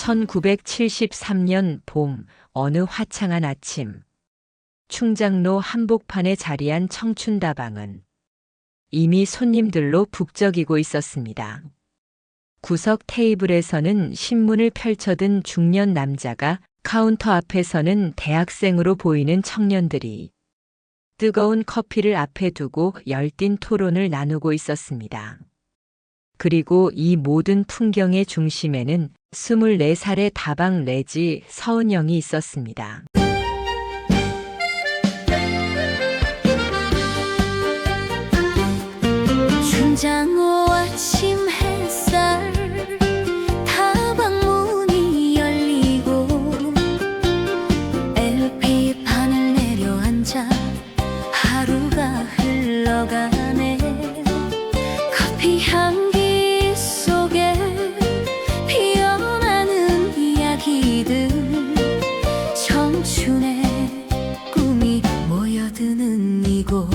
1973년 봄 어느 화창한 아침, 충장로 한복판에 자리한 청춘다방은 이미 손님들로 북적이고 있었습니다. 구석 테이블에서는 신문을 펼쳐든 중년 남자가, 카운터 앞에서는 대학생으로 보이는 청년들이 뜨거운 커피를 앞에 두고 열띤 토론을 나누고 있었습니다. 그리고 이 모든 풍경의 중심에는 24살의 다방 레지 서은영이 있었습니다. 충장호 아침 햇살, 다방 문이 열리고 LP판을 내려앉아 하루가 흘러가네. 커피 향기 속에 피어나는 이야기들, 청춘의 꿈이 모여드는 이곳.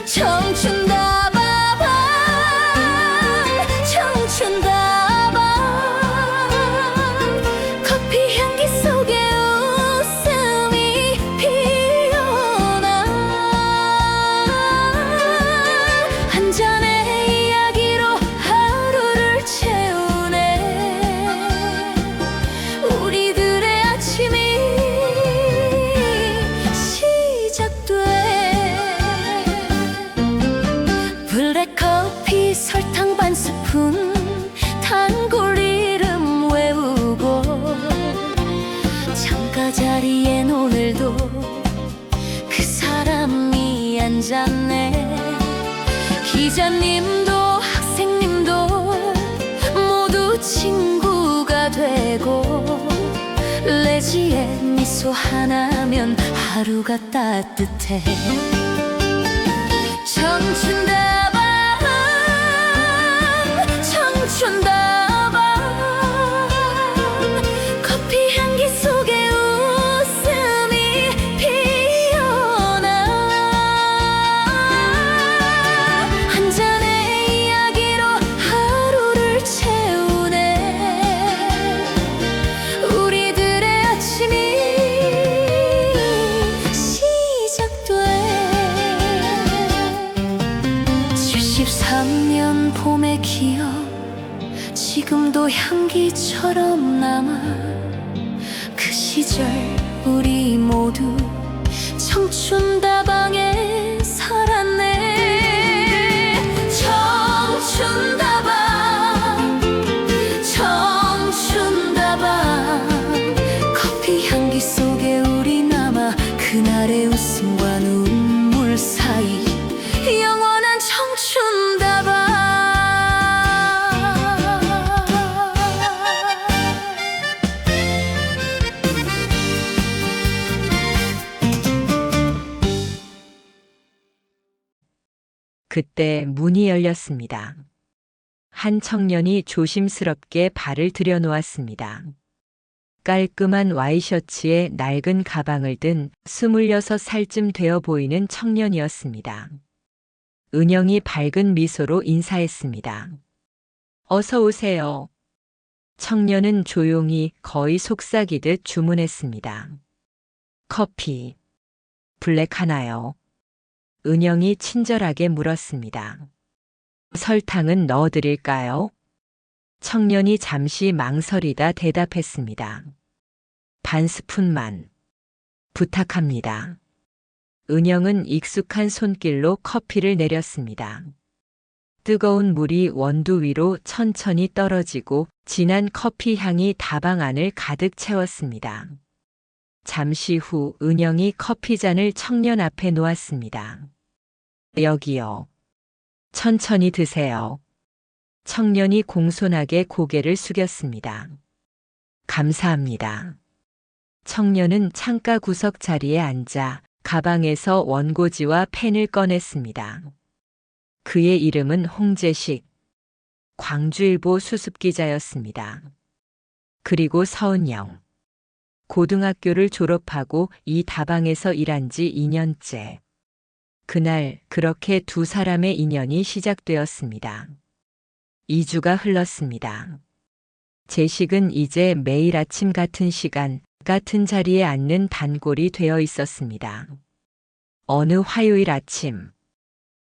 청춘다방, 청춘다방, 커피 향기 속에 웃음이 피어나. 한 잔의 이야기로 하루를 채우네. 우리들의 아침이 시작돼. 블랙커피 설탕 반 스푼, 단골 이름 외우고 창가 자리엔 오늘도 그 사람이 앉았네. 기자님도 학생님도 모두 친구가 되고, 레지의 미소 하나면 하루가 따뜻해. 청춘다방, 청춘다방, 커피 향기 속에 웃음이 피어나. 한 잔의 이야기로 하루를 채우네. 우리들의 아침이 시작돼. 73년 봄의 기억, 지금도 향기처럼 남아. 그 시절 우리 모두 청춘다방에 살았네. 청춘다방, 청춘다방, 커피 향기 속에 우리 남아. 그날의 웃음과 눈물 사이 영원한 청춘다방. 그때 문이 열렸습니다. 한 청년이 조심스럽게 발을 들여놓았습니다. 깔끔한 와이셔츠에 낡은 가방을 든 26살쯤 되어 보이는 청년이었습니다. 은영이 밝은 미소로 인사했습니다. 어서 오세요. 청년은 조용히, 거의 속삭이듯 주문했습니다. 커피, 블랙 하나요. 은영이 친절하게 물었습니다. 설탕은 넣어드릴까요? 청년이 잠시 망설이다 대답했습니다. 반 스푼만 부탁합니다. 은영은 익숙한 손길로 커피를 내렸습니다. 뜨거운 물이 원두 위로 천천히 떨어지고 진한 커피 향이 다방 안을 가득 채웠습니다. 잠시 후 은영이 커피잔을 청년 앞에 놓았습니다. 여기요. 천천히 드세요. 청년이 공손하게 고개를 숙였습니다. 감사합니다. 청년은 창가 구석 자리에 앉아 가방에서 원고지와 펜을 꺼냈습니다. 그의 이름은 홍재식, 광주일보 수습기자였습니다. 그리고 서은영. 고등학교를 졸업하고 이 다방에서 일한 지 2년째. 그날 그렇게 두 사람의 인연이 시작되었습니다. 2주가 흘렀습니다. 제식은 이제 매일 아침 같은 시간, 같은 자리에 앉는 단골이 되어 있었습니다. 어느 화요일 아침,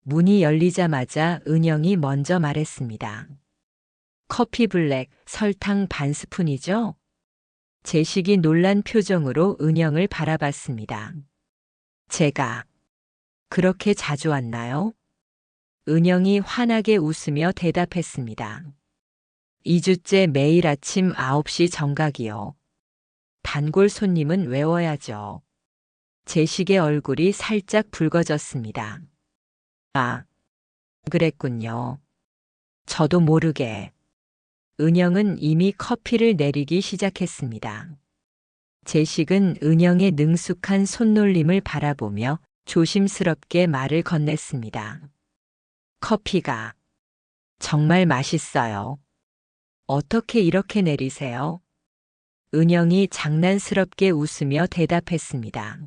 문이 열리자마자 은영이 먼저 말했습니다. 커피 블랙, 설탕 반 스푼이죠? 제식이 놀란 표정으로 은영을 바라봤습니다. 제가 그렇게 자주 왔나요? 은영이 환하게 웃으며 대답했습니다. 2주째 매일 아침 9시 정각이요. 단골 손님은 외워야죠. 제식의 얼굴이 살짝 붉어졌습니다. 아, 그랬군요. 저도 모르게. 은영은 이미 커피를 내리기 시작했습니다. 제식은 은영의 능숙한 손놀림을 바라보며 조심스럽게 말을 건넸습니다. 커피가 정말 맛있어요. 어떻게 이렇게 내리세요? 은영이 장난스럽게 웃으며 대답했습니다.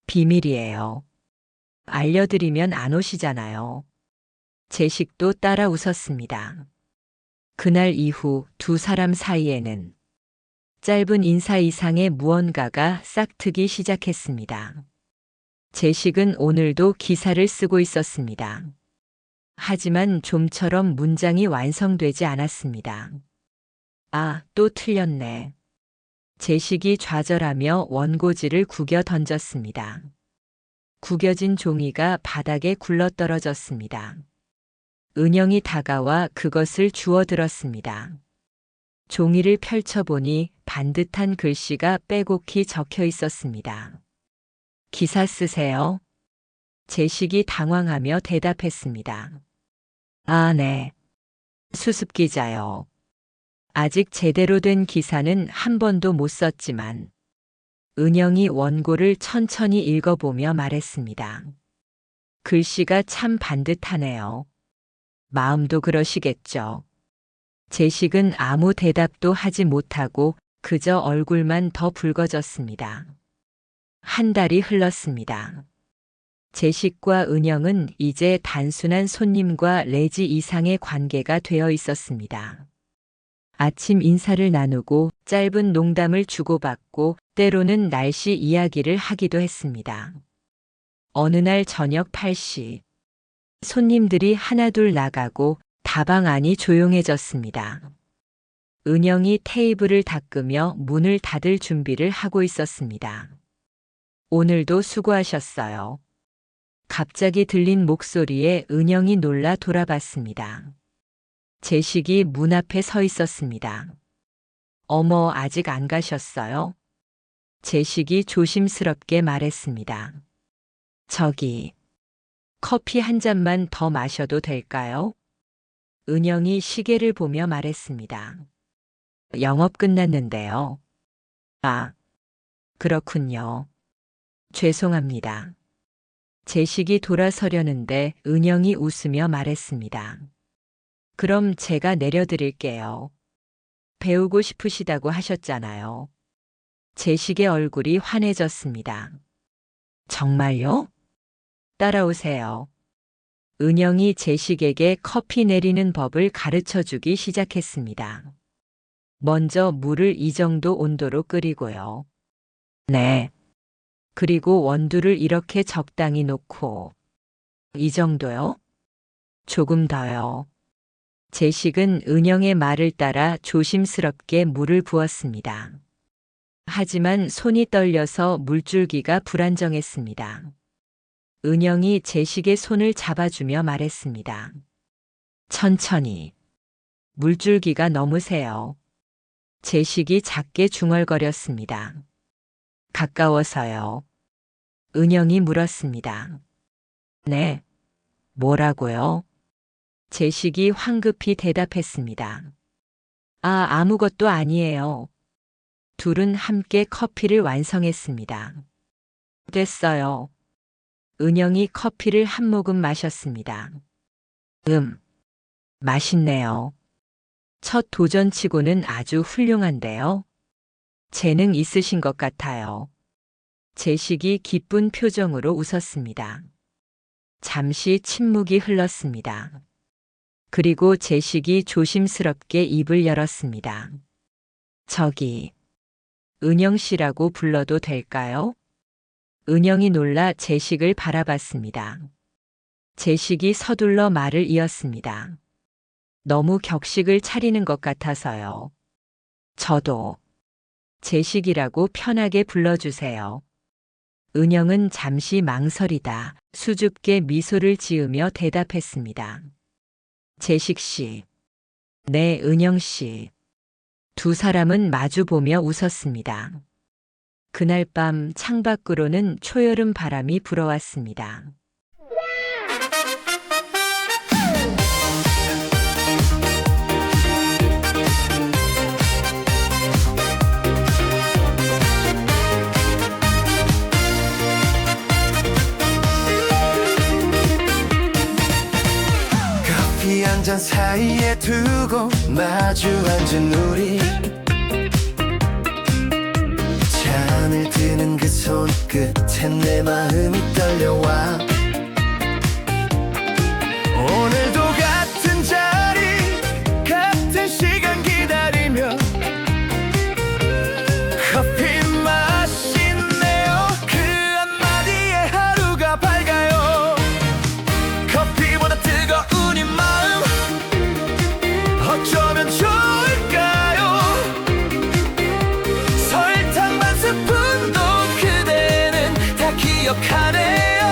비밀이에요. 알려드리면 안 오시잖아요. 제식도 따라 웃었습니다. 그날 이후 두 사람 사이에는 짧은 인사 이상의 무언가가 싹트기 시작했습니다. 제식은 오늘도 기사를 쓰고 있었습니다. 하지만 좀처럼 문장이 완성되지 않았습니다. 아, 또 틀렸네. 제식이 좌절하며 원고지를 구겨 던졌습니다. 구겨진 종이가 바닥에 굴러떨어졌습니다. 은영이 다가와 그것을 주워들었습니다. 종이를 펼쳐보니 반듯한 글씨가 빼곡히 적혀 있었습니다. 기사 쓰세요? 제식이 당황하며 대답했습니다. 아, 네. 수습기자요. 아직 제대로 된 기사는 한 번도 못 썼지만 은영이 원고를 천천히 읽어보며 말했습니다. 글씨가 참 반듯하네요. 마음도 그러시겠죠. 제식은 아무 대답도 하지 못하고 그저 얼굴만 더 붉어졌습니다. 한 달이 흘렀습니다. 제식과 은영은 이제 단순한 손님과 레지 이상의 관계가 되어 있었습니다. 아침 인사를 나누고 짧은 농담을 주고받고 때로는 날씨 이야기를 하기도 했습니다. 어느 날 저녁 8시, 손님들이 하나둘 나가고 다방 안이 조용해졌습니다. 은영이 테이블을 닦으며 문을 닫을 준비를 하고 있었습니다. 오늘도 수고하셨어요. 갑자기 들린 목소리에 은영이 놀라 돌아봤습니다. 제식이 문 앞에 서 있었습니다. 어머, 아직 안 가셨어요? 제식이 조심스럽게 말했습니다. 저기, 커피 한 잔만 더 마셔도 될까요? 은영이 시계를 보며 말했습니다. 영업 끝났는데요. 아, 그렇군요. 죄송합니다. 제식이 돌아서려는데 은영이 웃으며 말했습니다. 그럼 제가 내려드릴게요. 배우고 싶으시다고 하셨잖아요. 제식의 얼굴이 환해졌습니다. 정말요? 따라오세요. 은영이 제식에게 커피 내리는 법을 가르쳐 주기 시작했습니다. 먼저 물을 이 정도 온도로 끓이고요. 네. 그리고 원두를 이렇게 적당히 놓고. 이 정도요? 조금 더요. 제식은 은영의 말을 따라 조심스럽게 물을 부었습니다. 하지만 손이 떨려서 물줄기가 불안정했습니다. 은영이 제식의 손을 잡아주며 말했습니다. 천천히. 물줄기가 너무 세요. 제식이 작게 중얼거렸습니다. 가까워서요. 은영이 물었습니다. 네. 뭐라고요? 제식이 황급히 대답했습니다. 아, 아무것도 아니에요. 둘은 함께 커피를 완성했습니다. 됐어요. 은영이 커피를 한 모금 마셨습니다. 맛있네요. 첫 도전치고는 아주 훌륭한데요. 재능 있으신 것 같아요. 제식이 기쁜 표정으로 웃었습니다. 잠시 침묵이 흘렀습니다. 그리고 제식이 조심스럽게 입을 열었습니다. 저기, 은영 씨라고 불러도 될까요? 은영이 놀라 제식을 바라봤습니다. 제식이 서둘러 말을 이었습니다. 너무 격식을 차리는 것 같아서요. 저도 제식이라고 편하게 불러주세요. 은영은 잠시 망설이다 수줍게 미소를 지으며 대답했습니다. 제식 씨. 네, 은영 씨. 두 사람은 마주보며 웃었습니다. 그날 밤 창밖으로는 초여름 바람이 불어왔습니다. 커피 한 잔 사이에 두고 마주 앉은 우리 잔을 드는 그 손끝에 내 마음이 떨려와 오늘도 같은 자리 같은 시간 기다리며 커피 마시네요 그 한마디에 하루가 밝아요 커피보다 뜨거운 이 마음 어쩌면 좋을까요 설탕 반 스푼도 그대는 다 기억하네요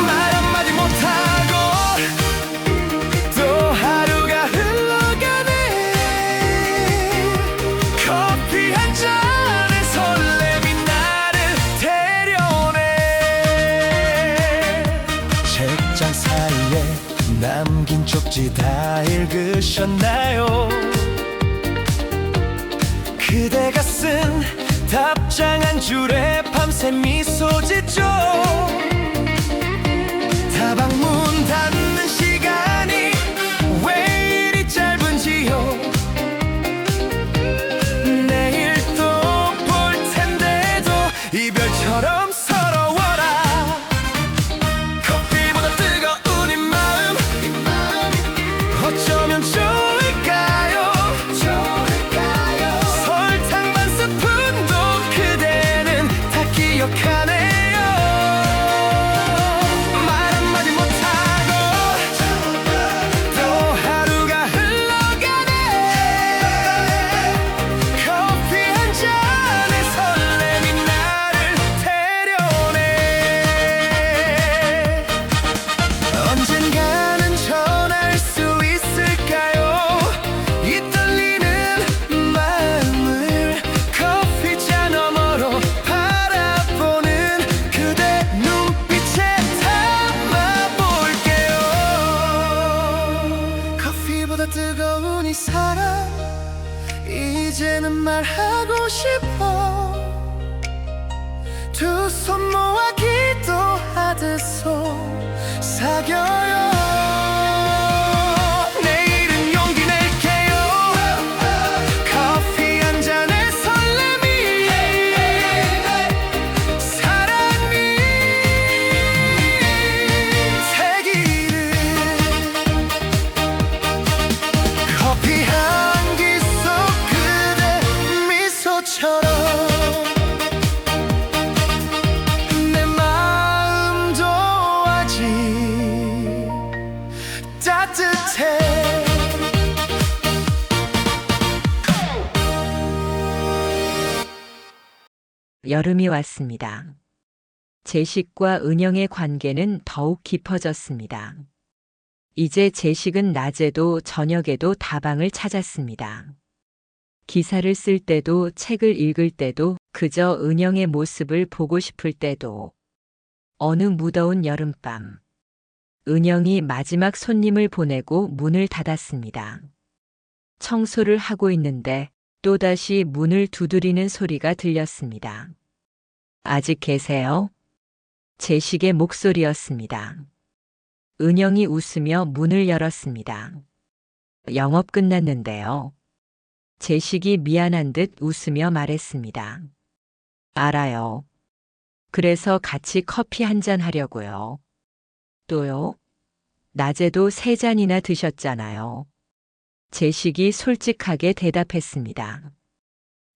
말 한마디 못하고 또 하루가 흘러가네 커피 한 잔의 설렘이 나를 데려오네 책장 사이에 남긴 쪽지 다 읽으셨나요? 그대가 쓴 답장 한 줄에 밤새 미소 짓죠 다방문 닫는 시간이 왜 이리 짧은지요 내일 또 볼 텐데도 이별처럼 서러워라 커피보다 뜨거운 이 마음 어쩌면 좋을까요 설탕 반 스푼도 그대는 다 기억하네요 말 한마디 못하고 또 하루가 흘러가네 커피 한 잔의 설렘이 나를 데려오네 언젠가는 전할 수 있을까요 이 떨리는 마음을 커피잔 너머로 바라보는 그대 눈빛에 담아볼게요 커피보다 뜨거운 이 사랑 이제는 말하고 싶어 두 손 모아 기도하듯 속삭여요 내일은 용기 낼게요 커피 한 잔의 설렘이 사랑이 새기를 커피 향기 속 그대 미소처럼 내 마음도 아직 따뜻해 여름이 왔습니다. 제식과 은영의 관계는 더욱 깊어졌습니다. 이제 제식은 낮에도 저녁에도 다방을 찾았습니다. 기사를 쓸 때도 책을 읽을 때도 그저 은영의 모습을 보고 싶을 때도 어느 무더운 여름밤 은영이 마지막 손님을 보내고 문을 닫았습니다. 청소를 하고 있는데 또다시 문을 두드리는 소리가 들렸습니다. 아직 계세요? 제식의 목소리였습니다. 은영이 웃으며 문을 열었습니다. 영업 끝났는데요. 제식이 미안한 듯 웃으며 말했습니다. 알아요. 그래서 같이 커피 한 잔 하려고요. 또요? 낮에도 3잔이나 드셨잖아요. 제식이 솔직하게 대답했습니다.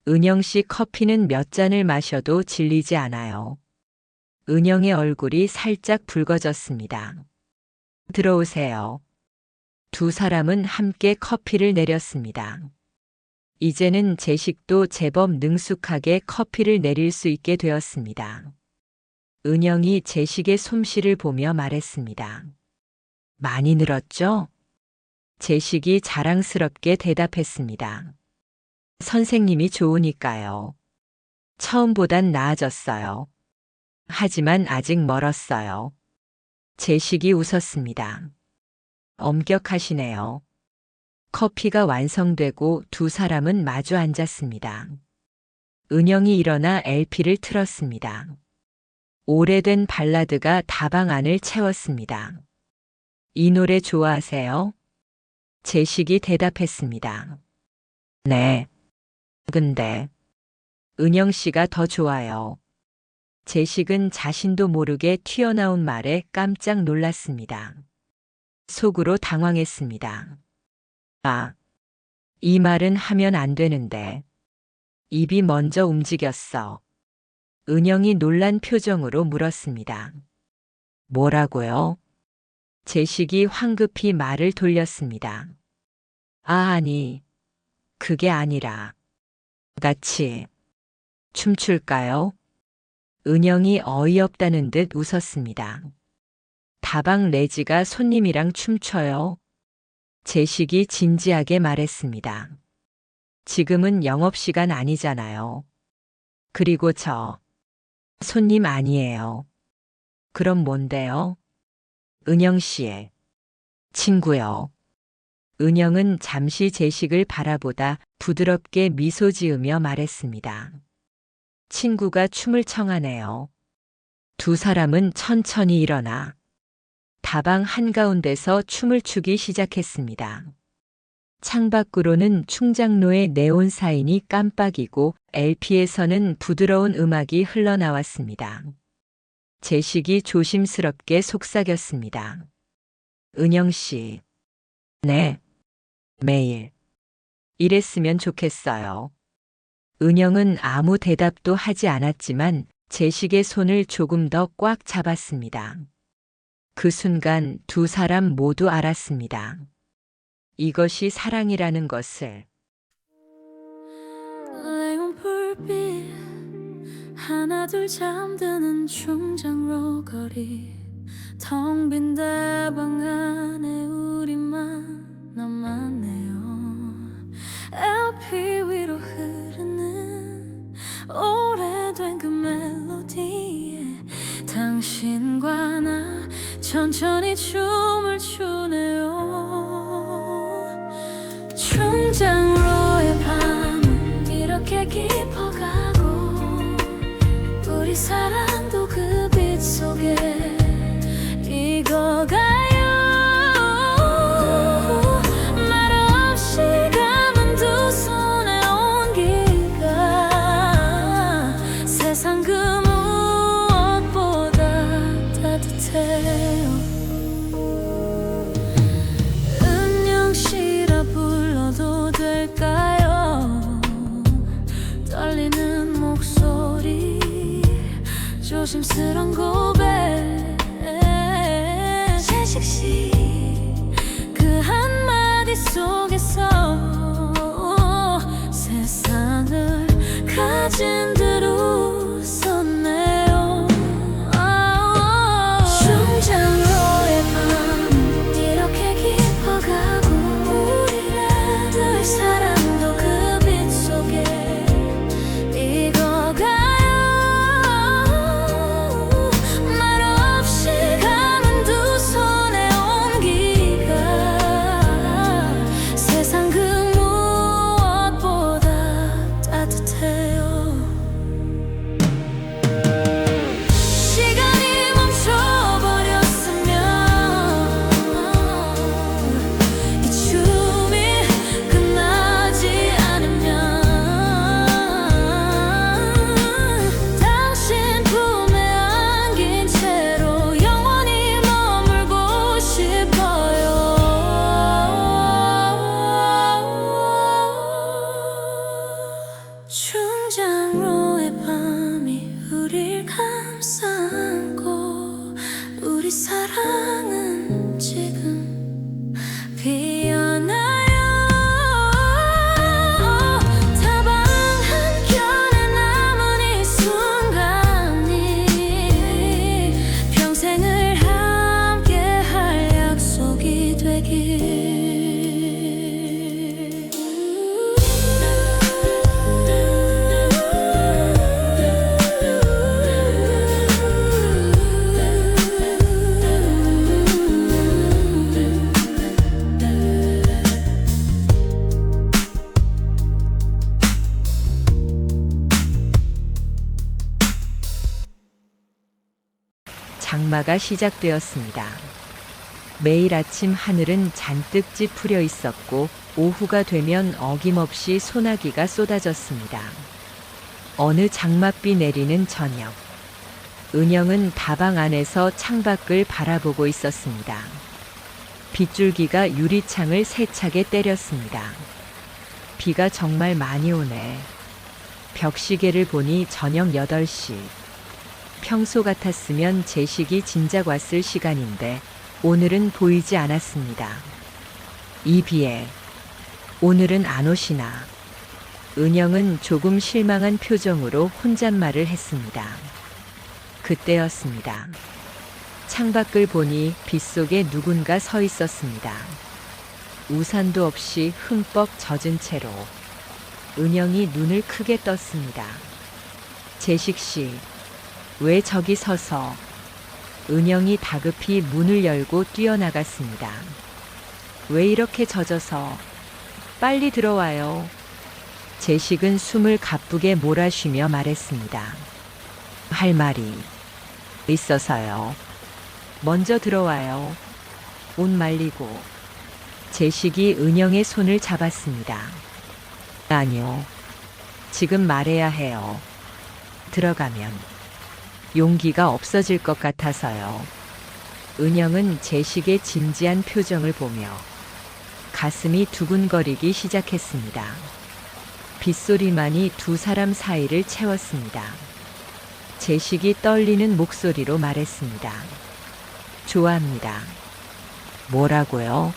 은영 씨 커피는 몇 잔을 마셔도 질리지 않아요. 은영의 얼굴이 살짝 붉어졌습니다. 들어오세요. 두 사람은 함께 커피를 내렸습니다. 이제는 제식도 제법 능숙하게 커피를 내릴 수 있게 되었습니다. 은영이 제식의 솜씨를 보며 말했습니다. 많이 늘었죠? 제식이 자랑스럽게 대답했습니다. 선생님이 좋으니까요. 처음보단 나아졌어요. 하지만 아직 멀었어요. 제식이 웃었습니다. 엄격하시네요. 커피가 완성되고 두 사람은 마주 앉았습니다. 은영이 일어나 LP를 틀었습니다. 오래된 발라드가 다방 안을 채웠습니다. 이 노래 좋아하세요? 제식이 대답했습니다. 네. 근데 은영 씨가 더 좋아요. 제식은 자신도 모르게 튀어나온 말에 깜짝 놀랐습니다. 속으로 당황했습니다. 아, 이 말은 하면 안 되는데. 입이 먼저 움직였어. 은영이 놀란 표정으로 물었습니다. 뭐라고요? 제식이 황급히 말을 돌렸습니다. 아니, 그게 아니라. 같이 춤출까요? 은영이 어이없다는 듯 웃었습니다. 다방 레지가 손님이랑 춤춰요. 제식이 진지하게 말했습니다. 지금은 영업시간 아니잖아요. 그리고 저 손님 아니에요. 그럼 뭔데요? 은영 씨의 친구요. 은영은 잠시 제식을 바라보다 부드럽게 미소 지으며 말했습니다. 친구가 춤을 청하네요. 두 사람은 천천히 일어나 다방 한가운데서 춤을 추기 시작했습니다. 창밖으로는 충장로의 네온 사인이 깜빡이고 LP에서는 부드러운 음악이 흘러나왔습니다. 제식이 조심스럽게 속삭였습니다. 은영 씨. 네. 매일. 이랬으면 좋겠어요. 은영은 아무 대답도 하지 않았지만 제식의 손을 조금 더 꽉 잡았습니다. 그 순간 두 사람 모두 알았습니다. 이것이 사랑이라는 것을. 레온 불빛 하나둘 잠드는 충장로 거리 텅 빈 다방 안에 우리만 남았네요. LP 위로 흐르는 오래된 그 멜로디에 당신과 나 천천히 춤을 추네요. 충장로의 밤은 이렇게 깊어가고 우리 사랑도 그 빛 속에 익어가요. 말없이 감은 두 손의 온기가 세상 그 무엇보다 따뜻해요. 은영씨라 불러도 될까요? 떨리는 목소리 조심스런 고백 피어나요. 다방 한켠에 남은 이 순간이 평생을 함께할 약속이 되길. 장마가 시작되었습니다. 매일 아침 하늘은 잔뜩 찌푸려 있었고 오후가 되면 어김없이 소나기가 쏟아졌습니다. 어느 장맛비 내리는 저녁, 은영은 다방 안에서 창밖을 바라보고 있었습니다. 빗줄기가 유리창을 세차게 때렸습니다. 비가 정말 많이 오네. 벽시계를 보니 저녁 8시. 평소 같았으면 제식이 진작 왔을 시간인데 오늘은 보이지 않았습니다. 이 비에 오늘은 안 오시나. 은영은 조금 실망한 표정으로 혼잣말을 했습니다. 그때였습니다. 창밖을 보니 빗속에 누군가 서 있었습니다. 우산도 없이 흠뻑 젖은 채로. 은영이 눈을 크게 떴습니다. 제식 씨, 왜 저기 서서? 은영이 다급히 문을 열고 뛰어나갔습니다. 왜 이렇게 젖어서? 빨리 들어와요. 제식은 숨을 가쁘게 몰아쉬며 말했습니다. 할 말이 있어서요. 먼저 들어와요. 옷 말리고. 제식이 은영의 손을 잡았습니다. 아니요. 지금 말해야 해요. 들어가면 용기가 없어질 것 같아서요. 은영은 제식의 진지한 표정을 보며 가슴이 두근거리기 시작했습니다. 빗소리만이 두 사람 사이를 채웠습니다. 제식이 떨리는 목소리로 말했습니다. 좋아합니다. 뭐라고요?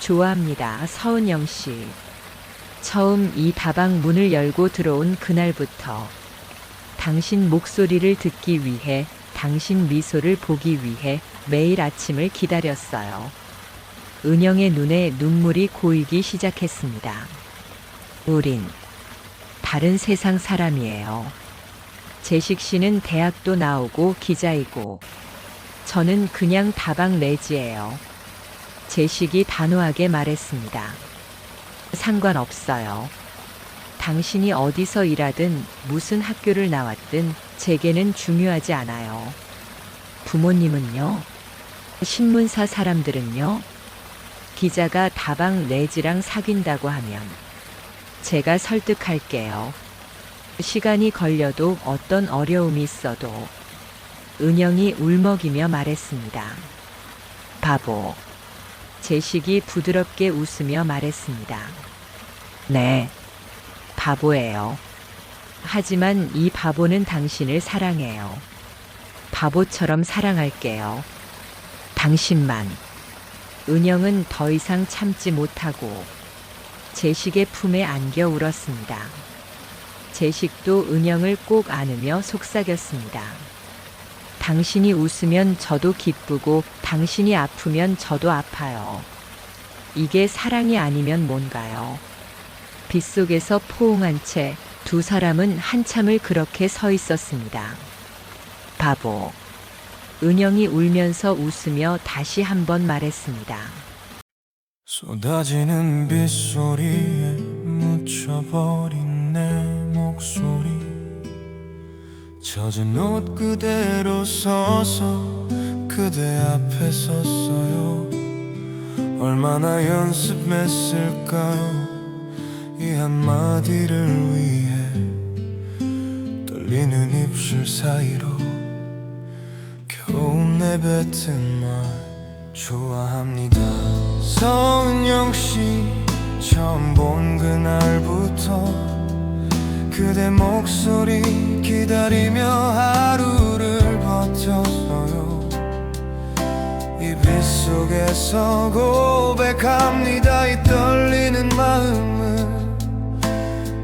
좋아합니다, 서은영 씨. 처음 이 다방 문을 열고 들어온 그날부터 당신 목소리를 듣기 위해, 당신 미소를 보기 위해 매일 아침을 기다렸어요. 은영의 눈에 눈물이 고이기 시작했습니다. 우린 다른 세상 사람이에요. 제식 씨는 대학도 나오고 기자이고 저는 그냥 다방 내지예요. 제식이 단호하게 말했습니다. 상관없어요. 당신이 어디서 일하든 무슨 학교를 나왔든 제게는 중요하지 않아요. 부모님은요? 신문사 사람들은요? 기자가 다방 내지랑 사귄다고 하면 제가 설득할게요. 시간이 걸려도 어떤 어려움이 있어도. 은영이 울먹이며 말했습니다. 바보. 제식이 부드럽게 웃으며 말했습니다. 네. 바보예요. 하지만 이 바보는 당신을 사랑해요. 바보처럼 사랑할게요. 당신만. 은영은 더 이상 참지 못하고 제식의 품에 안겨 울었습니다. 제식도 은영을 꼭 안으며 속삭였습니다. 당신이 웃으면 저도 기쁘고 당신이 아프면 저도 아파요. 이게 사랑이 아니면 뭔가요? 빗속에서 포옹한 채 두 사람은 한참을 그렇게 서 있었습니다. 바보. 은영이 울면서 웃으며 다시 한번 말했습니다. 쏟아지는 빗소리에 묻혀버린 내 목소리. 젖은 옷 그대로 서서 그대 앞에 섰어요. 얼마나 연습했을까요? 이 한마디를 위해 떨리는 입술 사이로 겨우 내뱉은 말 좋아합니다. 서은영 씨 처음 본 그날부터 그대 목소리 기다리며 하루를 버텼어요. 이 빗속에서 고백합니다. 이 떨리는 마음을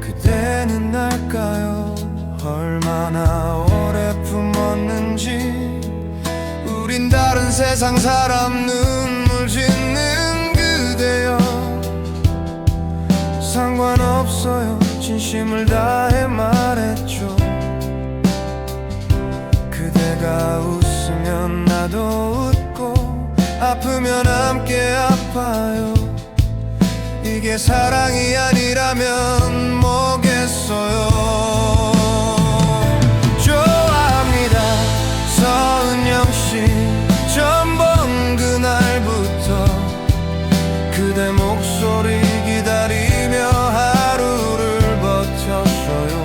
그대는 알까요? 얼마나 오래 품었는지. 우린 다른 세상 사람 눈물 짓는 그대여, 상관없어요. 진심을 다해 말했죠. 그대가 웃으면 나도 웃고, 아프면 함께 아파요. 이게 사랑이 아니라면 뭐겠어요. 좋아합니다, 서은영씨. 처음 본 그날부터 그대 목소리 기다리며 하루를 버텼어요.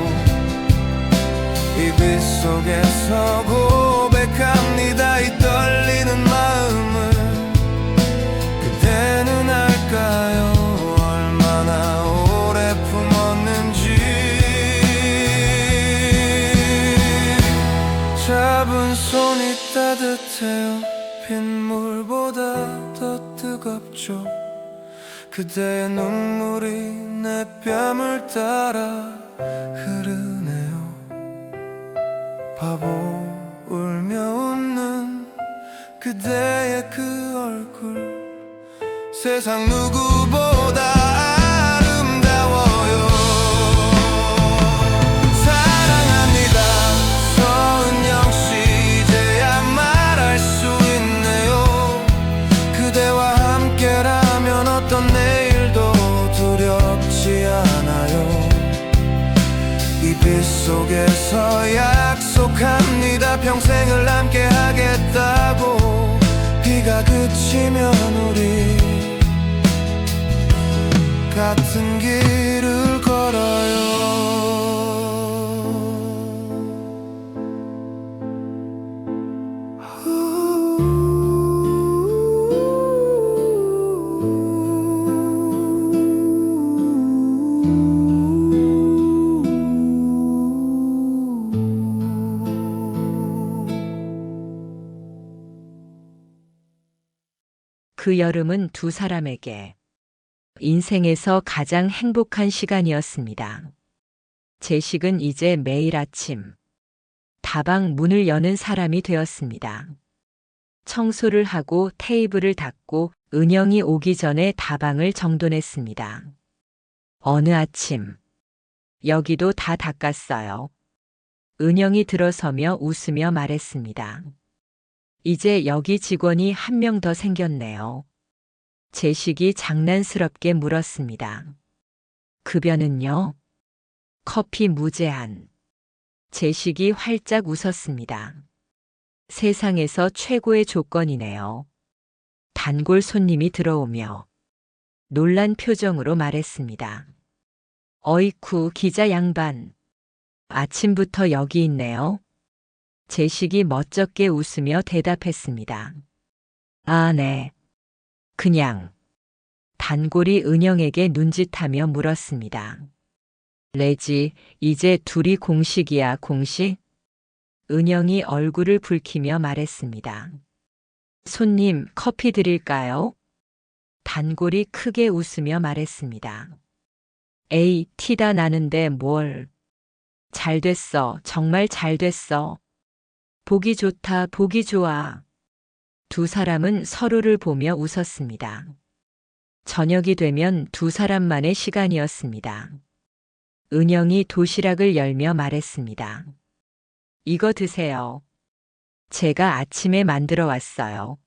이 빗속에서 고백합니다. 이 떨리는 마음을 그대는 알까요? 얼마나 오래 품었는지. 잡은 손이 따뜻해요. 빗물보다 더 뜨겁죠. 그대의 눈물이 내 뺨을 따라 흐르네요. 바보 울며 웃는 그대의 그 얼굴, 세상 누구보다 아름다워요. 사랑합니다, 서은영씨. 이제야 말할 수 있네요. 그대와 함께라면 어떤 내일도 두렵지 않아요. 이 빗속에서 약속합니다. 평생을 함께 하겠다고. 비가 그치면 우리 같은 길을 걸어요. 그 여름은 두 사람에게 인생에서 가장 행복한 시간이었습니다. 제식은 이제 매일 아침 다방 문을 여는 사람이 되었습니다. 청소를 하고 테이블을 닦고 은영이 오기 전에 다방을 정돈했습니다. 어느 아침, 여기도 다 닦았어요. 은영이 들어서며 웃으며 말했습니다. 이제 여기 직원이 한 명 더 생겼네요. 제식이 장난스럽게 물었습니다. 급여는요? 커피 무제한. 제식이 활짝 웃었습니다. 세상에서 최고의 조건이네요. 단골 손님이 들어오며 놀란 표정으로 말했습니다. 어이쿠, 기자 양반. 아침부터 여기 있네요. 제식이 멋쩍게 웃으며 대답했습니다. 아, 네. 그냥. 단골이 은영에게 눈짓하며 물었습니다. 레지, 이제 둘이 공식이야, 공식? 은영이 얼굴을 붉히며 말했습니다. 손님, 커피 드릴까요? 단골이 크게 웃으며 말했습니다. 에이, 티다 나는데 뭘. 잘 됐어, 정말 잘 됐어. 보기 좋다, 보기 좋아. 두 사람은 서로를 보며 웃었습니다. 저녁이 되면 두 사람만의 시간이었습니다. 은영이 도시락을 열며 말했습니다. 이거 드세요. 제가 아침에 만들어 왔어요.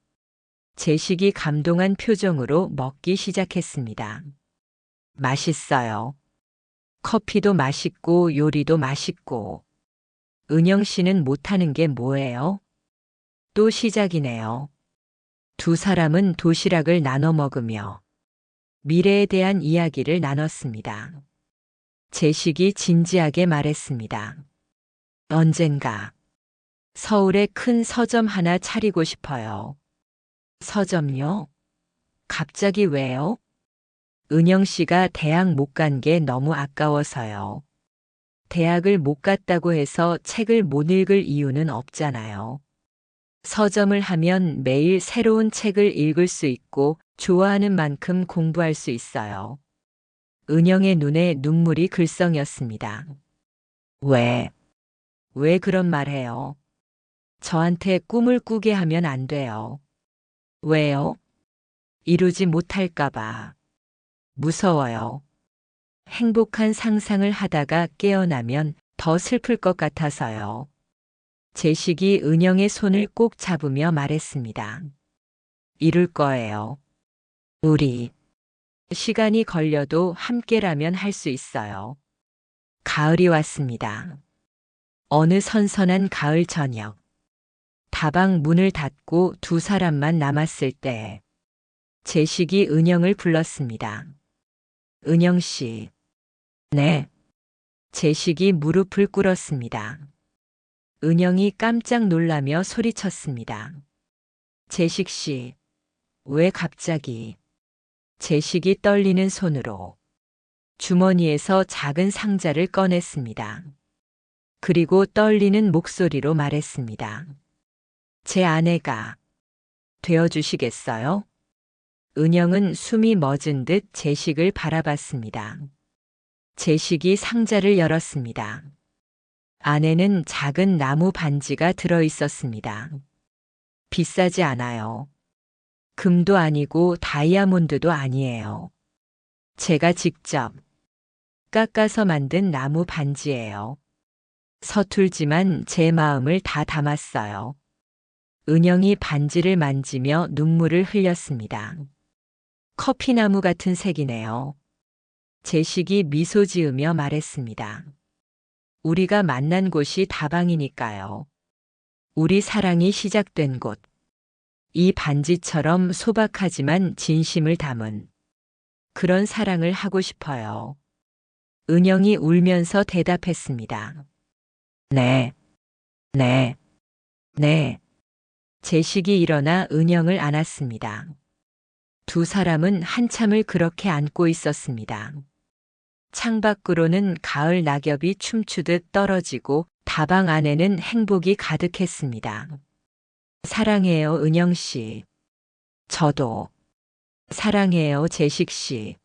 제식이 감동한 표정으로 먹기 시작했습니다. 맛있어요. 커피도 맛있고 요리도 맛있고. 은영 씨는 못하는 게 뭐예요? 또 시작이네요. 두 사람은 도시락을 나눠 먹으며 미래에 대한 이야기를 나눴습니다. 제식이 진지하게 말했습니다. 언젠가 서울에 큰 서점 하나 차리고 싶어요. 서점요? 갑자기 왜요? 은영 씨가 대학 못 간 게 너무 아까워서요. 대학을 못 갔다고 해서 책을 못 읽을 이유는 없잖아요. 서점을 하면 매일 새로운 책을 읽을 수 있고 좋아하는 만큼 공부할 수 있어요. 은영의 눈에 눈물이 글썽였습니다. 왜 그런 말 해요? 저한테 꿈을 꾸게 하면 안 돼요. 왜요? 이루지 못할까봐. 무서워요. 행복한 상상을 하다가 깨어나면 더 슬플 것 같아서요. 제식이 은영의 손을 꼭 잡으며 말했습니다. 이룰 거예요. 우리. 시간이 걸려도 함께라면 할 수 있어요. 가을이 왔습니다. 어느 선선한 가을 저녁. 다방 문을 닫고 두 사람만 남았을 때 제식이 은영을 불렀습니다. 은영 씨. 네. 제식이 무릎을 꿇었습니다. 은영이 깜짝 놀라며 소리쳤습니다. 제식 씨. 왜 갑자기? 제식이 떨리는 손으로 주머니에서 작은 상자를 꺼냈습니다. 그리고 떨리는 목소리로 말했습니다. 제 아내가 되어주시겠어요? 은영은 숨이 멎은 듯 제식을 바라봤습니다. 제식이 상자를 열었습니다. 안에는 작은 나무 반지가 들어 있었습니다. 비싸지 않아요. 금도 아니고 다이아몬드도 아니에요. 제가 직접 깎아서 만든 나무 반지예요. 서툴지만 제 마음을 다 담았어요. 은영이 반지를 만지며 눈물을 흘렸습니다. 커피나무 같은 색이네요. 제식이 미소 지으며 말했습니다. 우리가 만난 곳이 다방이니까요. 우리 사랑이 시작된 곳. 이 반지처럼 소박하지만 진심을 담은 그런 사랑을 하고 싶어요. 은영이 울면서 대답했습니다. 네. 제식이 일어나 은영을 안았습니다. 두 사람은 한참을 그렇게 안고 있었습니다. 창밖으로는 가을 낙엽이 춤추듯 떨어지고 다방 안에는 행복이 가득했습니다. 사랑해요, 은영 씨. 저도 사랑해요, 제식 씨.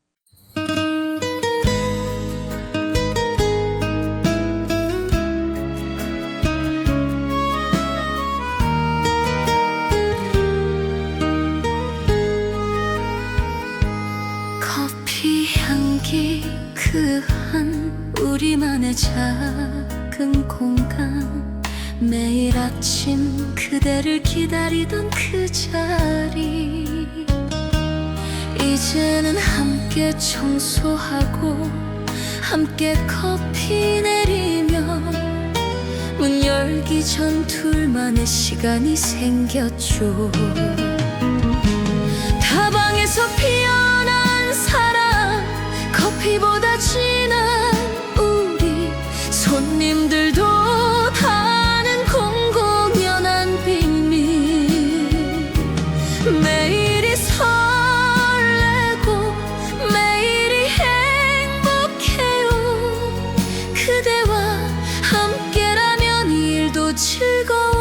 커피 향기 그 한 우리만의 작은 공간 매일 아침 그대를 기다리던 그 자리 이제는 함께 청소하고 함께 커피 내리며 문 열기 전 둘만의 시간이 생겼죠. 다방에서 피어난 사랑 커피보다 진한 우리 손님들도 다 아는 공공연한 비밀 매일이 설레고 매일이 행복해요. 그대와 함께라면 일도 즐거워요.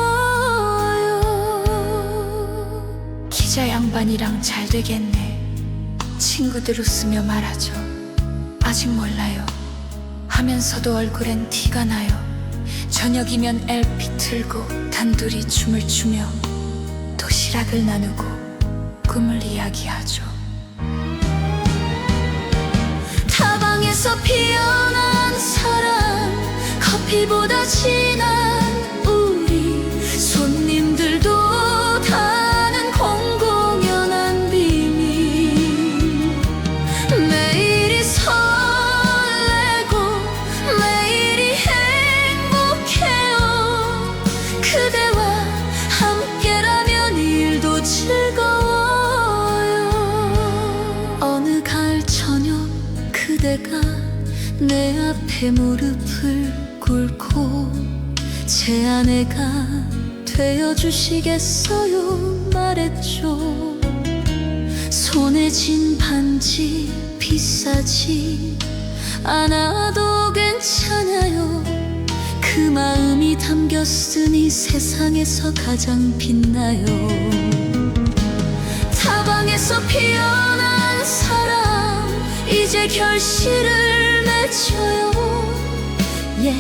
기자 양반이랑 잘 되겠네. 친구들 웃으며 말하죠. 아직 몰라요 하면서도 얼굴엔 티가 나요. 저녁이면 LP 틀고 단둘이 춤을 추며 도시락을 나누고 꿈을 이야기하죠. 다방에서 피어난 사랑 커피보다 진한 우리 손님들도 다 아는 공공연한 비밀 매일이 설레고 매일이 행복해요. 그대와 함께라면 일도 즐거워요. 어느 가을 저녁 그대가 내 앞에 무릎을 꿇고 제 아내가 되어주시겠어요 말했죠. 손에 쥔 반지 비싸지 않아도 괜찮아요. 그 마음이 담겼으니 세상에서 가장 빛나요. 타방에서 피어난 사람 이제 결실을 맺혀요. 예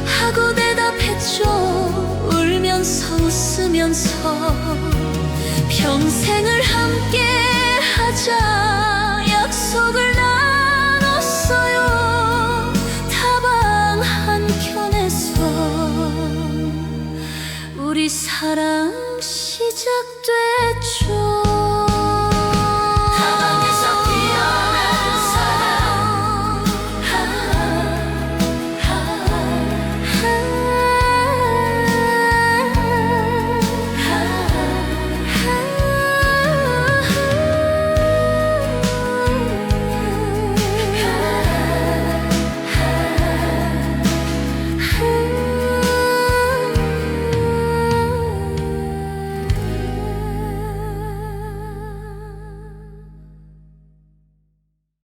하고 대답했죠. 울면서 웃으면서 평생을 함께 하자 약속을 나눴어요. 타방 한켠에서 우리 사랑 시작됐죠. 타방에서 피어난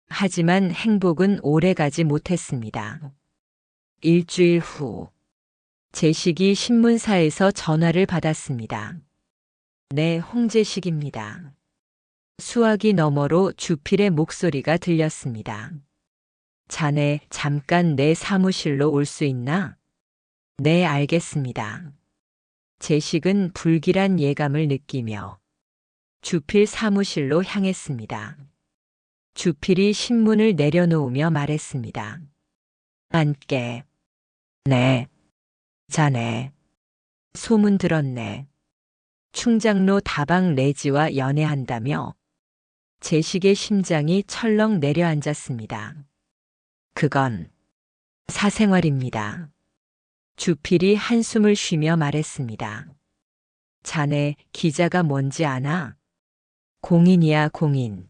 하지만 행복은 오래가지 못했습니다. 일주일 후, 제식이 신문사에서 전화를 받았습니다. 네, 홍제식입니다. 수화기 너머로 주필의 목소리가 들렸습니다. 자네, 잠깐 내 사무실로 올 수 있나? 네, 알겠습니다. 제식은 불길한 예감을 느끼며 주필 사무실로 향했습니다. 주필이 신문을 내려놓으며 말했습니다. 앉게. 네. 자네. 소문 들었네. 충장로 다방 레지와 연애한다며. 제식의 심장이 철렁 내려앉았습니다. 그건 사생활입니다. 주필이 한숨을 쉬며 말했습니다. 자네 기자가 뭔지 아나? 공인이야 공인.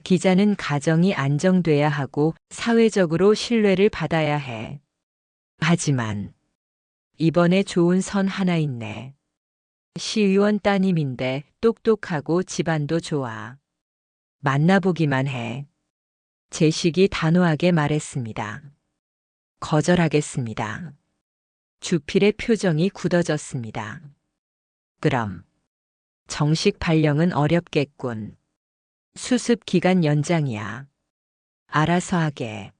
기자는 가정이 안정돼야 하고 사회적으로 신뢰를 받아야 해. 하지만 이번에 좋은 선 하나 있네. 시의원 따님인데 똑똑하고 집안도 좋아. 만나보기만 해. 제식이 단호하게 말했습니다. 거절하겠습니다. 주필의 표정이 굳어졌습니다. 그럼 정식 발령은 어렵겠군. 수습 기간 연장이야. 알아서 하게.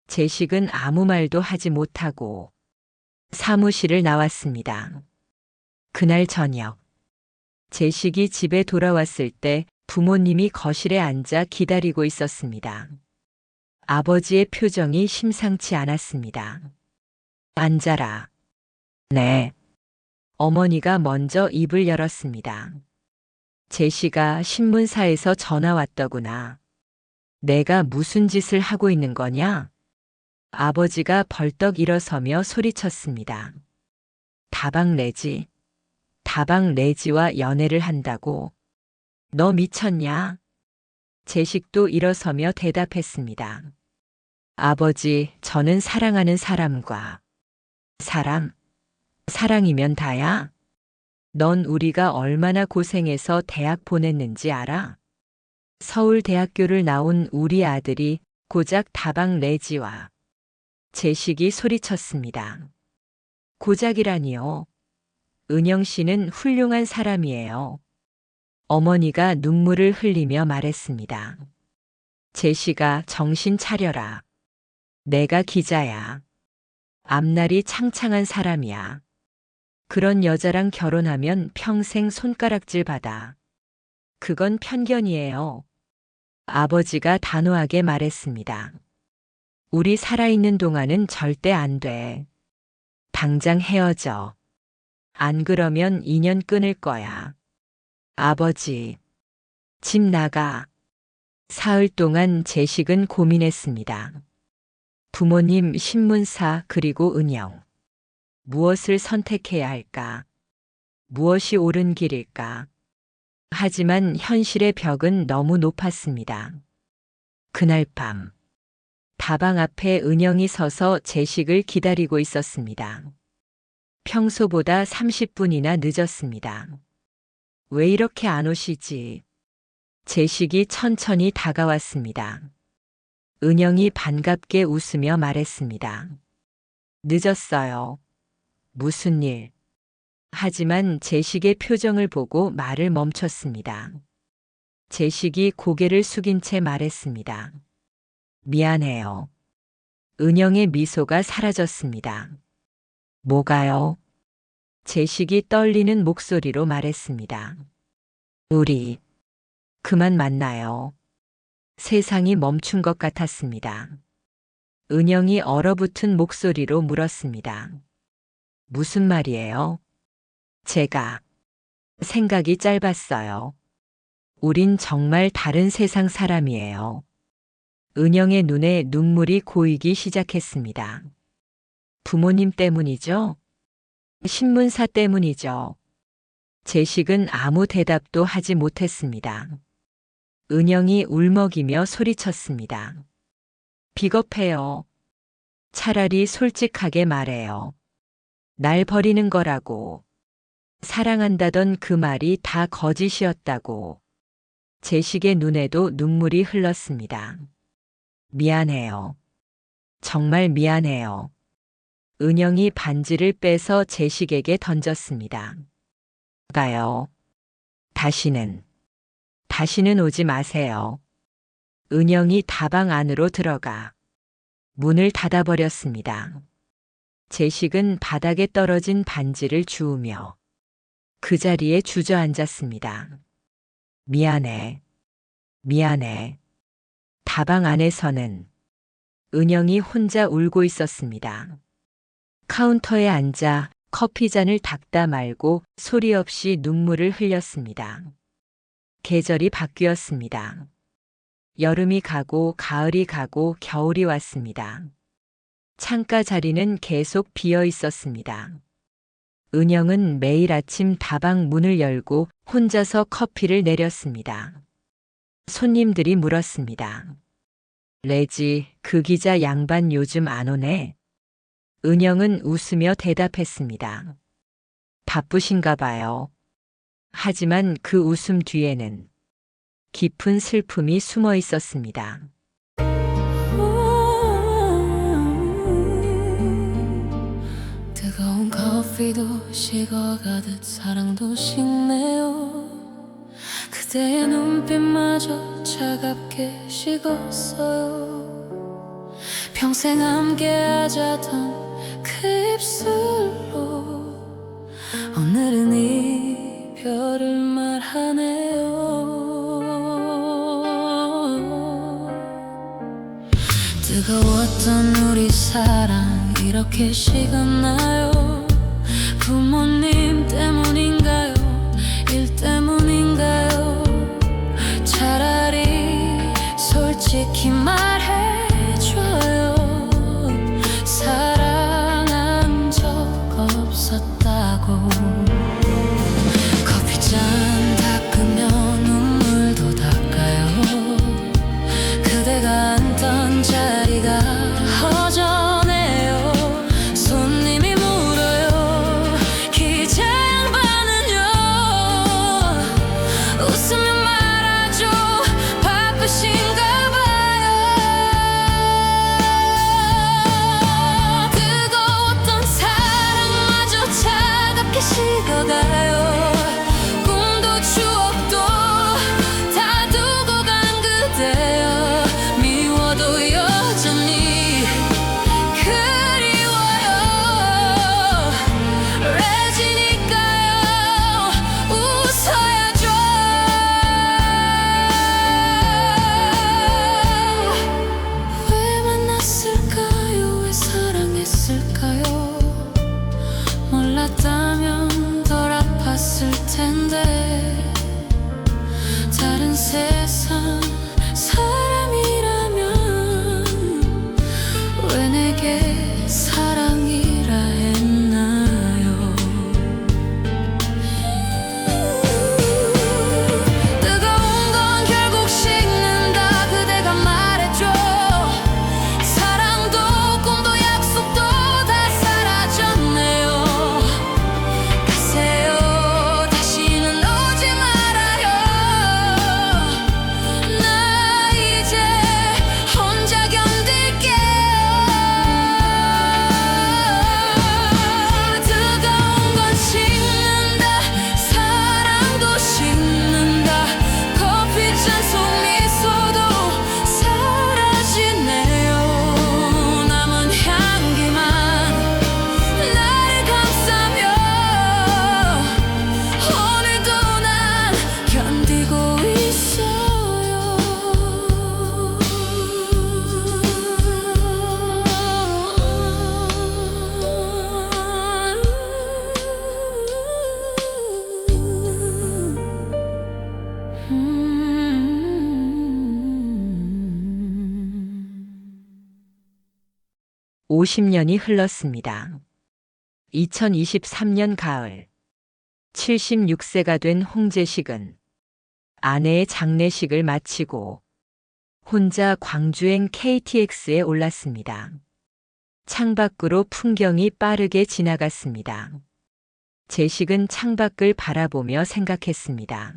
제식은 아무 말도 하지 못하고 사무실을 나왔습니다. 그날 저녁, 제식이 집에 돌아왔을 때 부모님이 거실에 앉아 기다리고 있었습니다. 아버지의 표정이 심상치 않았습니다. 앉아라. 네. 어머니가 먼저 입을 열었습니다. 제시가 신문사에서 전화 왔더구나. 내가 무슨 짓을 하고 있는 거냐? 아버지가 벌떡 일어서며 소리쳤습니다. 다방 레지와 연애를 한다고. 너 미쳤냐? 제식도 일어서며 대답했습니다. 아버지, 저는 사랑하는 사람과. 사랑이면 다야? 넌 우리가 얼마나 고생해서 대학 보냈는지 알아? 서울대학교를 나온 우리 아들이 고작 다방 레지와. 제식이 소리쳤습니다. 고작이라니요. 은영 씨는 훌륭한 사람이에요. 어머니가 눈물을 흘리며 말했습니다. 제시가 정신 차려라. 내가 기자야. 앞날이 창창한 사람이야. 그런 여자랑 결혼하면 평생 손가락질 받아. 그건 편견이에요. 아버지가 단호하게 말했습니다. 우리 살아있는 동안은 절대 안 돼. 당장 헤어져. 안 그러면 인연 끊을 거야. 아버지, 집 나가. 사흘 동안 제식은 고민했습니다. 부모님, 신문사, 그리고 은영. 무엇을 선택해야 할까? 무엇이 옳은 길일까? 하지만 현실의 벽은 너무 높았습니다. 그날 밤, 다방 앞에 은영이 서서 제식을 기다리고 있었습니다. 평소보다 30분이나 늦었습니다. 왜 이렇게 안 오시지? 제식이 천천히 다가왔습니다. 은영이 반갑게 웃으며 말했습니다. 늦었어요. 무슨 일? 하지만 제식의 표정을 보고 말을 멈췄습니다. 제식이 고개를 숙인 채 말했습니다. 미안해요. 은영의 미소가 사라졌습니다. 뭐가요? 제식이 떨리는 목소리로 말했습니다. 우리 그만 만나요. 세상이 멈춘 것 같았습니다. 은영이 얼어붙은 목소리로 물었습니다. 무슨 말이에요? 제가 생각이 짧았어요. 우린 정말 다른 세상 사람이에요. 은영의 눈에 눈물이 고이기 시작했습니다. 부모님 때문이죠? 신문사 때문이죠. 제식은 아무 대답도 하지 못했습니다. 은영이 울먹이며 소리쳤습니다. 비겁해요. 차라리 솔직하게 말해요. 날 버리는 거라고. 사랑한다던 그 말이 다 거짓이었다고. 제식의 눈에도 눈물이 흘렀습니다. 미안해요. 정말 미안해요. 은영이 반지를 빼서 제식에게 던졌습니다. 가요. 다시는 오지 마세요. 은영이 다방 안으로 들어가 문을 닫아버렸습니다. 제식은 바닥에 떨어진 반지를 주우며 그 자리에 주저앉았습니다. 미안해. 다방 안에서는 은영이 혼자 울고 있었습니다. 카운터에 앉아 커피잔을 닦다 말고 소리 없이 눈물을 흘렸습니다. 계절이 바뀌었습니다. 여름이 가고 가을이 가고 겨울이 왔습니다. 창가 자리는 계속 비어 있었습니다. 은영은 매일 아침 다방 문을 열고 혼자서 커피를 내렸습니다. 손님들이 물었습니다. 레지, 그 기자 양반 요즘 안 오네? 은영은 웃으며 대답했습니다. 바쁘신가 봐요. 하지만 그 웃음 뒤에는 깊은 슬픔이 숨어 있었습니다. 뜨거운 커피도 식어가듯 사랑도 식네요. 그대의 눈빛마저 차갑게 식었어요. 평생 함께하자던 그 입술로 오늘은 이별을 말하네요. 뜨거웠던 우리 사랑 이렇게 식었나요? 부모님 때문인가요? 일 때문인가요? 차라리 솔직히 말해줘요. 사랑한 적 없었다고. 커피잔 닦으면 눈물도 닦아요. 그대가 앉던 자리가 허전해요. 손님이 물어요. 기자 양반은요? 웃으며 말하죠. 바쁘신가 봐요. 50년이 흘렀습니다. 2023년 가을, 76세가 된 홍제식은 아내의 장례식을 마치고 혼자 광주행 KTX에 올랐습니다. 창밖으로 풍경이 빠르게 지나갔습니다. 제식은 창밖을 바라보며 생각했습니다.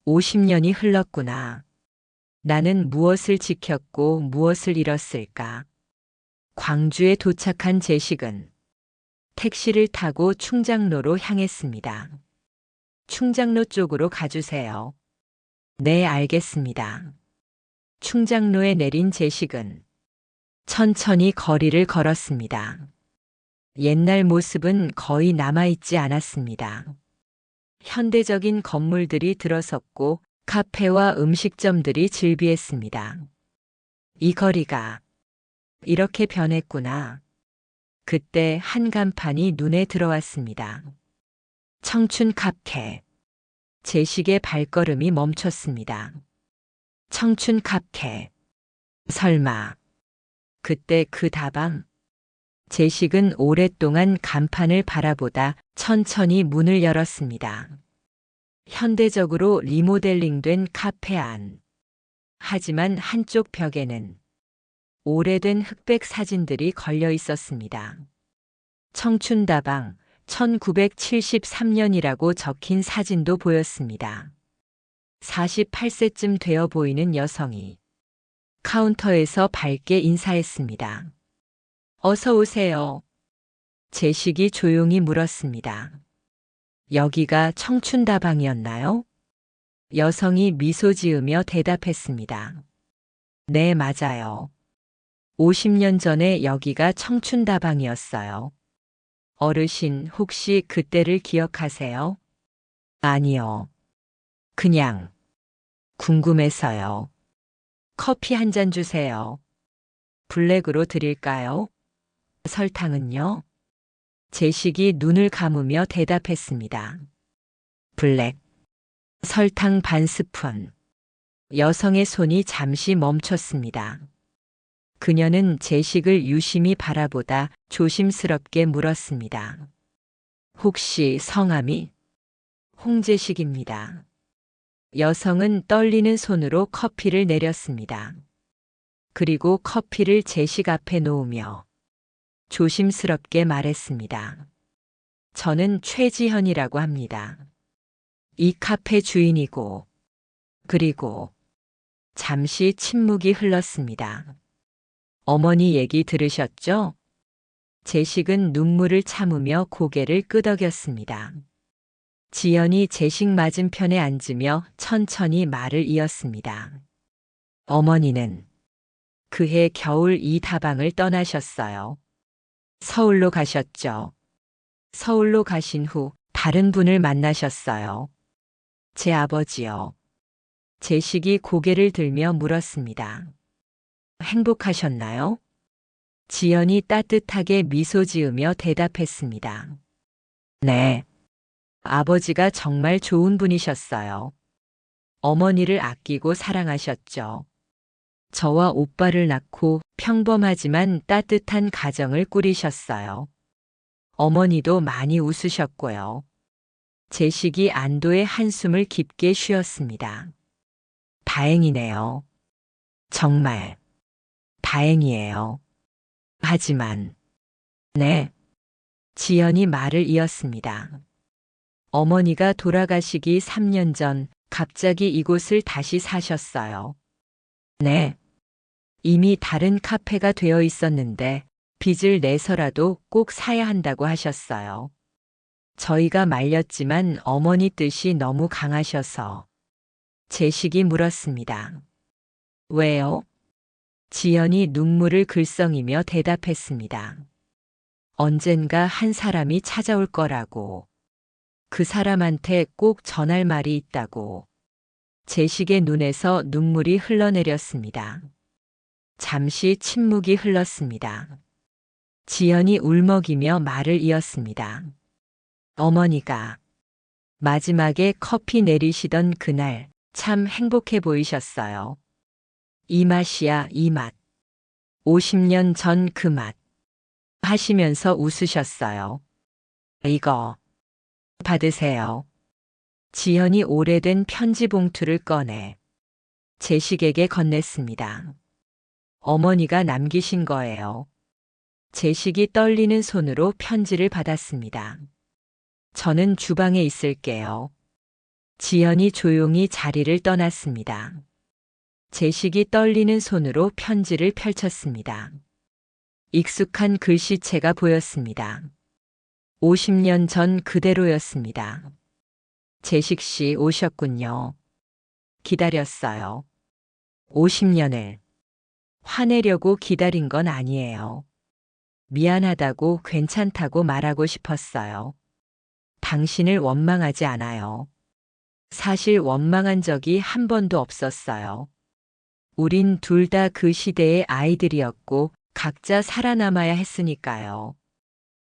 50년이 흘렀구나. 나는 무엇을 지켰고 무엇을 잃었을까? 광주에 도착한 제식은 택시를 타고 충장로로 향했습니다. 충장로 쪽으로 가주세요. 네, 알겠습니다. 충장로에 내린 제식은 천천히 거리를 걸었습니다. 옛날 모습은 거의 남아있지 않았습니다. 현대적인 건물들이 들어섰고 카페와 음식점들이 즐비했습니다. 이 거리가 이렇게 변했구나. 그때 한 간판이 눈에 들어왔습니다. 청춘 카페. 제식의 발걸음이 멈췄습니다. 청춘 카페. 설마. 그때 그 다방. 제식은 오랫동안 간판을 바라보다 천천히 문을 열었습니다. 현대적으로 리모델링된 카페 안. 하지만 한쪽 벽에는 오래된 흑백 사진들이 걸려 있었습니다. 청춘다방 1973년이라고 적힌 사진도 보였습니다. 48세쯤 되어 보이는 여성이 카운터에서 밝게 인사했습니다. 어서 오세요. 제식이 조용히 물었습니다. 여기가 청춘다방이었나요? 여성이 미소 지으며 대답했습니다. 네, 맞아요. 50년 전에 여기가 청춘다방이었어요. 어르신, 혹시 그때를 기억하세요? 아니요. 그냥 궁금해서요. 커피 한 잔 주세요. 블랙으로 드릴까요? 설탕은요? 제식이 눈을 감으며 대답했습니다. 블랙. 설탕 반 스푼. 여성의 손이 잠시 멈췄습니다. 그녀는 제식을 유심히 바라보다 조심스럽게 물었습니다. 혹시 성함이? 홍제식입니다. 여성은 떨리는 손으로 커피를 내렸습니다. 그리고 커피를 제식 앞에 놓으며 조심스럽게 말했습니다. 저는 최지현이라고 합니다. 이 카페 주인이고. 그리고 잠시 침묵이 흘렀습니다. 어머니 얘기 들으셨죠? 제식은 눈물을 참으며 고개를 끄덕였습니다. 지연이 제식 맞은편에 앉으며 천천히 말을 이었습니다. 어머니는 그해 겨울 이 다방을 떠나셨어요. 서울로 가셨죠. 서울로 가신 후 다른 분을 만나셨어요. 제 아버지요. 제식이 고개를 들며 물었습니다. 행복하셨나요? 지연이 따뜻하게 미소 지으며 대답했습니다. 네. 아버지가 정말 좋은 분이셨어요. 어머니를 아끼고 사랑하셨죠. 저와 오빠를 낳고 평범하지만 따뜻한 가정을 꾸리셨어요. 어머니도 많이 웃으셨고요. 제식이 안도의 한숨을 깊게 쉬었습니다. 다행이네요. 정말 다행이에요. 하지만 네. 지연이 말을 이었습니다. 어머니가 돌아가시기 3년 전 갑자기 이곳을 다시 사셨어요. 네. 이미 다른 카페가 되어 있었는데 빚을 내서라도 꼭 사야 한다고 하셨어요. 저희가 말렸지만 어머니 뜻이 너무 강하셔서. 제식이 물었습니다. 왜요? 지연이 눈물을 글썽이며 대답했습니다. 언젠가 한 사람이 찾아올 거라고. 그 사람한테 꼭 전할 말이 있다고. 제식의 눈에서 눈물이 흘러내렸습니다. 잠시 침묵이 흘렀습니다. 지연이 울먹이며 말을 이었습니다. 어머니가 마지막에 커피 내리시던 그날 참 행복해 보이셨어요. 이 맛이야, 이 맛. 50년 전 그 맛. 하시면서 웃으셨어요. 이거 받으세요. 지연이 오래된 편지 봉투를 꺼내 제식에게 건넸습니다. 어머니가 남기신 거예요. 제식이 떨리는 손으로 편지를 받았습니다. 저는 주방에 있을게요. 지연이 조용히 자리를 떠났습니다. 제식이 떨리는 손으로 편지를 펼쳤습니다. 익숙한 글씨체가 보였습니다. 50년 전 그대로였습니다. 제식 씨 오셨군요. 기다렸어요. 50년을. 화내려고 기다린 건 아니에요. 미안하다고 괜찮다고 말하고 싶었어요. 당신을 원망하지 않아요. 사실 원망한 적이 한 번도 없었어요. 우린 둘 다 그 시대의 아이들이었고 각자 살아남아야 했으니까요.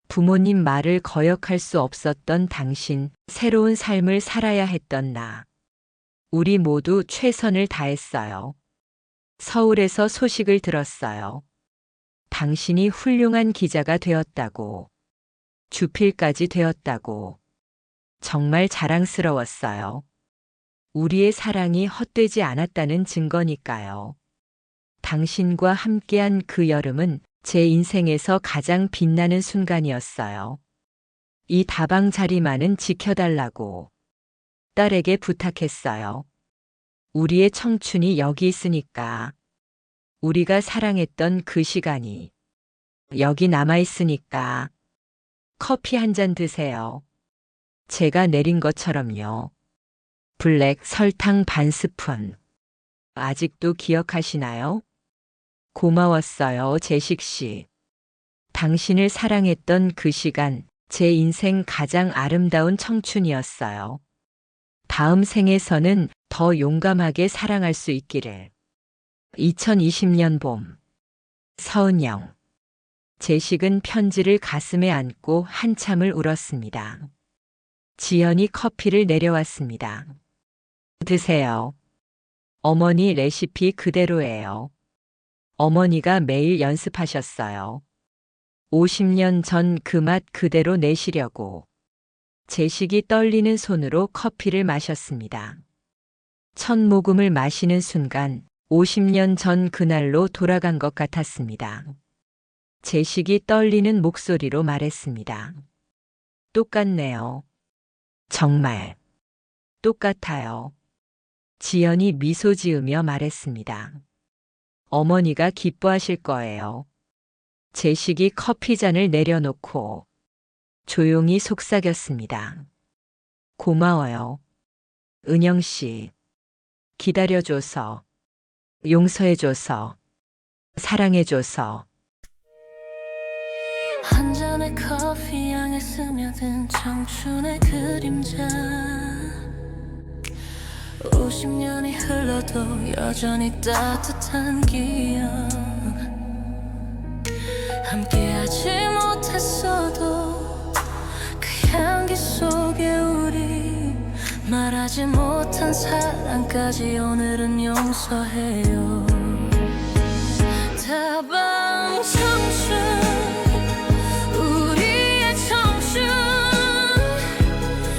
부모님 말을 거역할 수 없었던 당신, 새로운 삶을 살아야 했던 나. 우리 모두 최선을 다했어요. 서울에서 소식을 들었어요. 당신이 훌륭한 기자가 되었다고. 주필까지 되었다고. 정말 자랑스러웠어요. 우리의 사랑이 헛되지 않았다는 증거니까요. 당신과 함께한 그 여름은 제 인생에서 가장 빛나는 순간이었어요. 이 다방 자리만은 지켜달라고 딸에게 부탁했어요. 우리의 청춘이 여기 있으니까. 우리가 사랑했던 그 시간이 여기 남아있으니까. 커피 한 잔 드세요. 제가 내린 것처럼요. 블랙 설탕 반 스푼. 아직도 기억하시나요? 고마웠어요, 제식 씨. 당신을 사랑했던 그 시간, 제 인생 가장 아름다운 청춘이었어요. 다음 생에서는 더 용감하게 사랑할 수 있기를. 2020년 봄. 서은영. 제식은 편지를 가슴에 안고 한참을 울었습니다. 지연이 커피를 내려왔습니다. 드세요. 어머니 레시피 그대로예요. 어머니가 매일 연습하셨어요. 50년 전 그 맛 그대로 내시려고. 제식이 떨리는 손으로 커피를 마셨습니다. 첫 모금을 마시는 순간 50년 전 그날로 돌아간 것 같았습니다. 제식이 떨리는 목소리로 말했습니다. 똑같네요. 정말 똑같아요. 지연이 미소 지으며 말했습니다. 어머니가 기뻐하실 거예요. 제식이 커피잔을 내려놓고 조용히 속삭였습니다. 고마워요. 은영 씨. 기다려줘서, 용서해줘서, 사랑해줘서. 한 잔의 커피 향에 스며든 청춘의 그림자 50년이 흘러도 여전히 따뜻한 기억 함께하지 못했어도 그 향기 속에 우리 말하지 못한 사랑까지 오늘은 용서해요 다방 청춘 우리의 청춘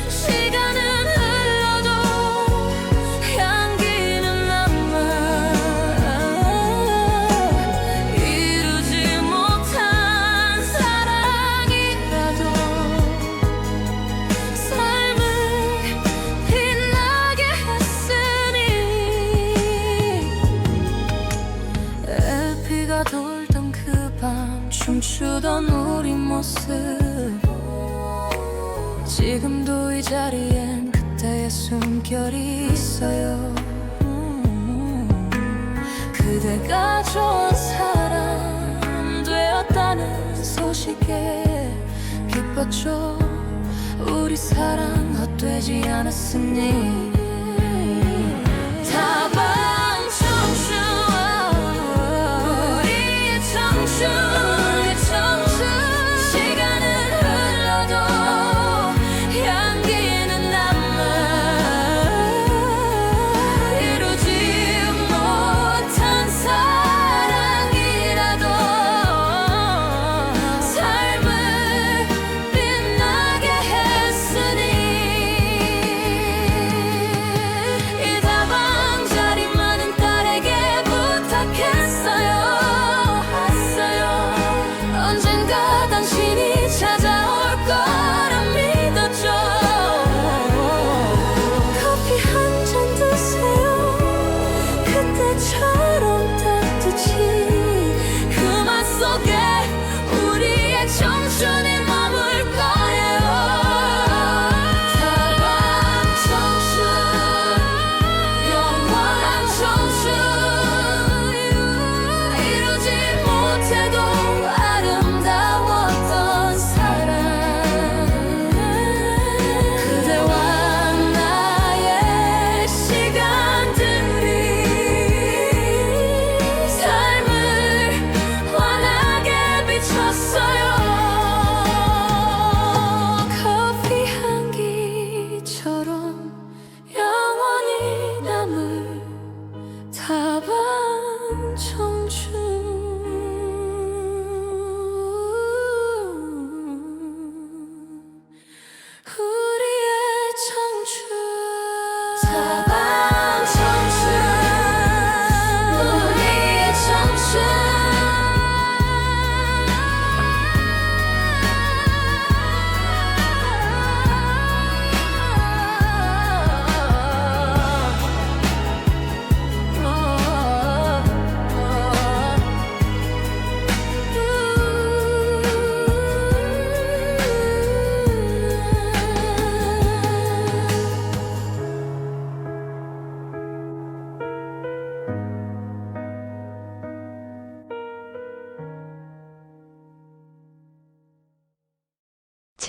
시간은 흘러도 향기는 남아 이루지 못한 사랑이라도 삶을 빛나게 했으니 LP가 돌던 그 밤 춤추던 우리 모습 지금도 이 자리엔 그때의 숨결이 있어요 그대가 좋은 사람 되었다는 소식에 기뻤죠 우리 사랑 헛되지 않았으니 다방 청춘 우리의 청춘 시간은 흘러도 향기는 남아 이루지 못한 사랑이라도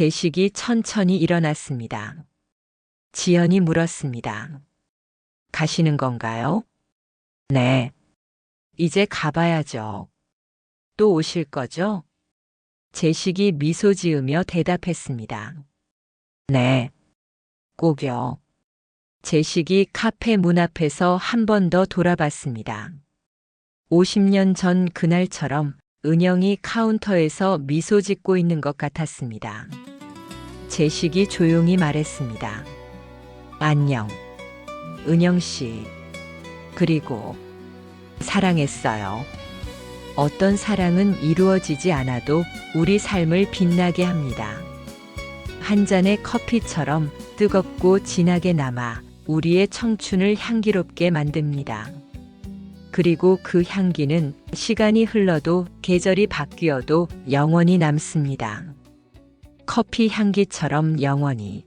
제식이 천천히 일어났습니다. 지연이 물었습니다. 가시는 건가요? 네. 이제 가봐야죠. 또 오실 거죠? 제식이 미소 지으며 대답했습니다. 네. 꼭요. 제식이 카페 문 앞에서 한 번 더 돌아봤습니다. 50년 전 그날처럼 은영이 카운터에서 미소 짓고 있는 것 같았습니다. 제식이 조용히 말했습니다. 안녕. 은영 씨. 그리고 사랑했어요. 어떤 사랑은 이루어지지 않아도 우리 삶을 빛나게 합니다. 한 잔의 커피처럼 뜨겁고 진하게 남아 우리의 청춘을 향기롭게 만듭니다. 그리고 그 향기는 시간이 흘러도 계절이 바뀌어도 영원히 남습니다. 커피 향기처럼 영원히.